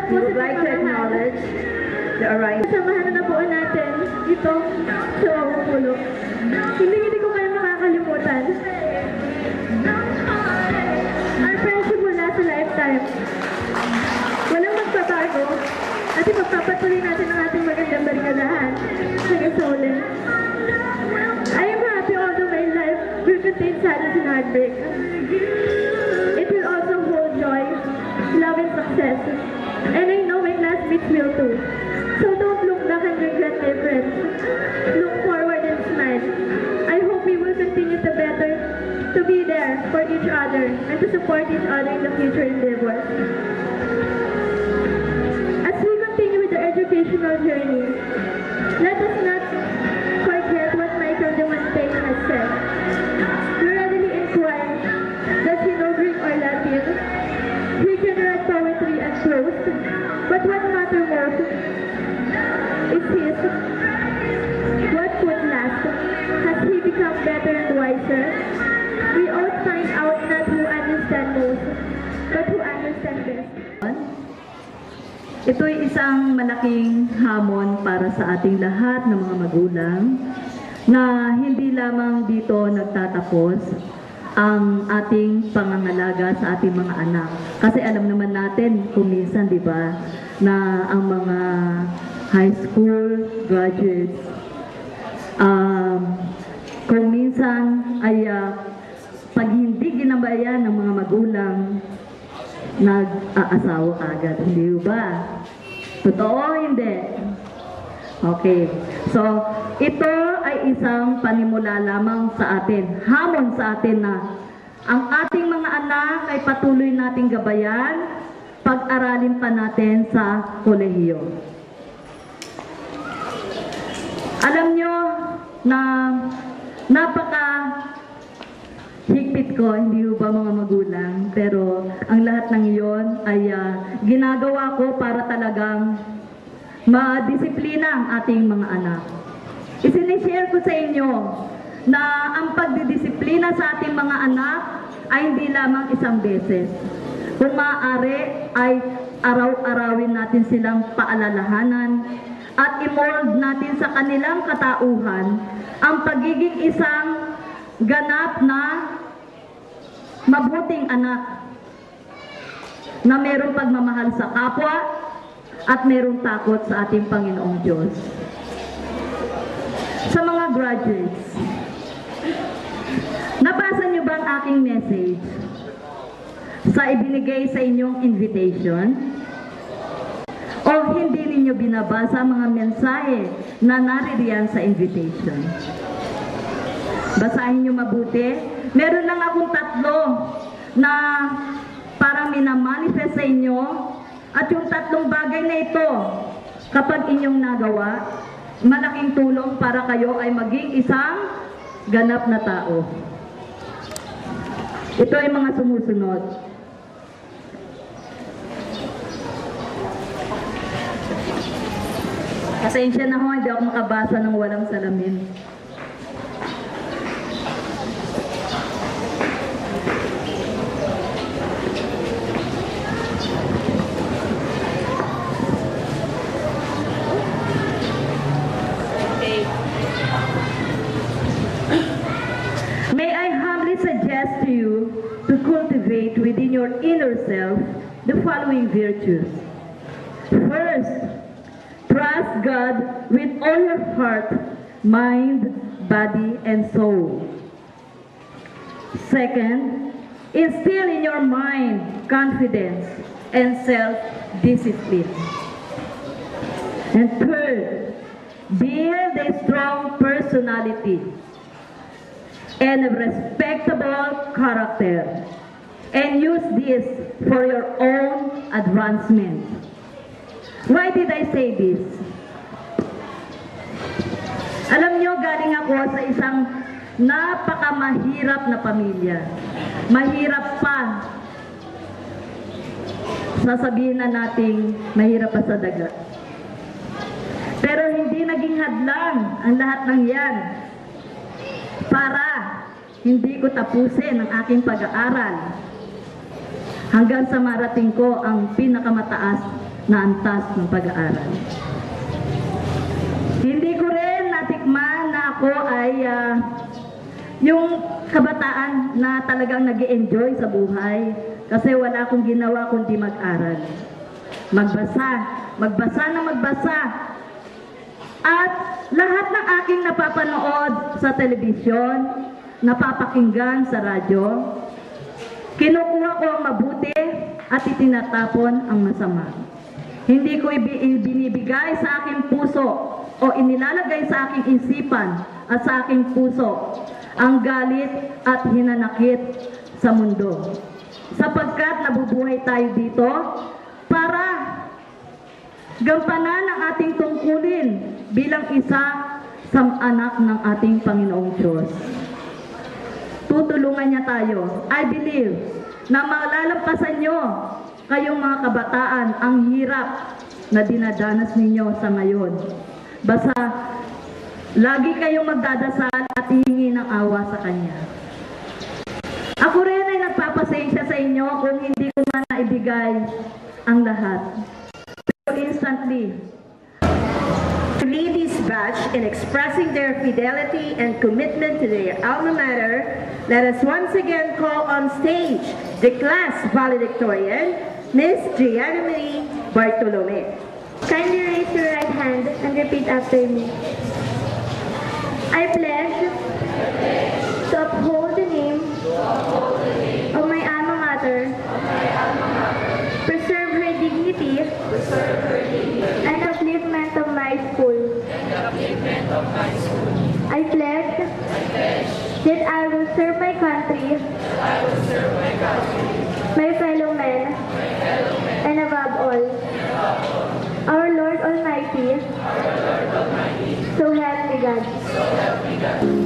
po We would sa like to pamamahala. acknowledge the arrival. Samahan na po natin ito sa Wawapulo. Hindi ko kayo makakalimutan. Our friendship will last a lifetime. Walang magbabago at ipagpapatuloy natin ang ating magandang barkadahan hanggang sa uli. I am happy although my life will contain sadness and heartbreak. It will also hold joy, love and success. And I know my classmates will too. So don't look back and regret, my friends. Look forward and smile. I hope we will continue to be there for each other and to support each other in the future endeavors. As we continue with the educational journey, let us not forget what Michael de Montaigne has said. You readily inquire, does he know Greek or Latin? He can write poetry and prose, but what matters most is his. What could last? Has he become better and wiser? We ought find out not who understand most, but who understand best. Ito'y isang malaking hamon para sa ating lahat ng mga magulang na hindi lamang dito nagtatapos ang ating pangangalaga sa ating mga anak. Kasi alam naman natin kung minsan, di ba, na ang mga high school graduates, kung minsan ay pag hindi ginabayan ng mga magulang, nag-aasawa agad. Hindi ba? Totoo, hindi? Okay. So, ito ay isang panimula lamang sa atin. Hamon sa atin na ang ating mga anak ay patuloy nating gabayan, pag-aralin pa natin sa kolehiyo. Alam nyo na higpit ko, hindi ba mga magulang, pero ang lahat ng iyon ay ginagawa ko para talagang madisiplina ang ating mga anak. Isinishare ko sa inyo na ang pagdidisiplina sa ating mga anak ay hindi lamang isang beses. Kung maaari ay araw-arawin natin silang paalalahanan at i-mold natin sa kanilang katauhan ang pagiging isang ganap na mabuting anak na mayroong pagmamahal sa kapwa at mayroong takot sa ating Panginoong Diyos. Sa mga graduates, nabasa niyo ba ang aking message sa ibinigay sa inyong invitation? O hindi ninyo binabasa mga mensahe na naririyan sa invitation? Basahin niyo mabuti. Meron lang akong 3 na parang minamanifest sa inyo. At yung 3 bagay na ito, kapag inyong nagawa, malaking tulong para kayo ay maging isang ganap na tao. Ito ay mga sumusunod. Pasensya na ho, hindi ako makabasa ng walang salamin. May I humbly suggest to you to cultivate within your inner self the following virtues. First, trust God with all your heart, mind, body, and soul. Second, instill in your mind confidence and self-discipline. And third, build a strong personality and a respectable character, and use this for your own advancement. Why did I say this? Alam nyo, galing ako sa isang napakamahirap na pamilya. Mahirap pa. Sasabihin na nating mahirap pa sa dagat. Pero hindi naging hadlang ang lahat ng yan para hindi ko tapusin ang aking pag-aaral hanggang sa marating ko ang pinakamataas na antas ng pag-aaral. Hindi ko rin natikman na ako ay yung kabataan na talagang nag-i-enjoy sa buhay kasi wala akong ginawa kundi mag-aral. Magbasa na magbasa. At lahat ng aking napapanood sa telebisyon, napapakinggan sa radyo, kinukuha ko ang mabuti at itinatapon ang masama. Hindi ko ibinibigay sa aking puso o inilalagay sa aking isipan at sa aking puso ang galit at hinanakit sa mundo. Sapagkat nabubuhay tayo dito para gampanan ang ating tungkulin bilang isa sa anak ng ating Panginoong Diyos. Tutulungan niya tayo. I believe na malalampasan nyo kayong mga kabataan ang hirap na dinadanas ninyo sa ngayon. Basta lagi kayong magdadasal at hihingi ng awa sa Kanya. Ako rin ay nagpapasensya sa inyo kung hindi ko man naibigay ang lahat. Pero instantly, To lead this batch in expressing their fidelity and commitment to their alma mater, let us once again call on stage the class valedictorian, Miss Gianna Marie Bartolome. Kindly raise your right hand and repeat after me. I pledge to uphold the name of my alma mater, preserve her dignity, and upliftment of my school. I pledge that I will serve my country, my fellow men, and above all, our Lord Almighty, so help me God.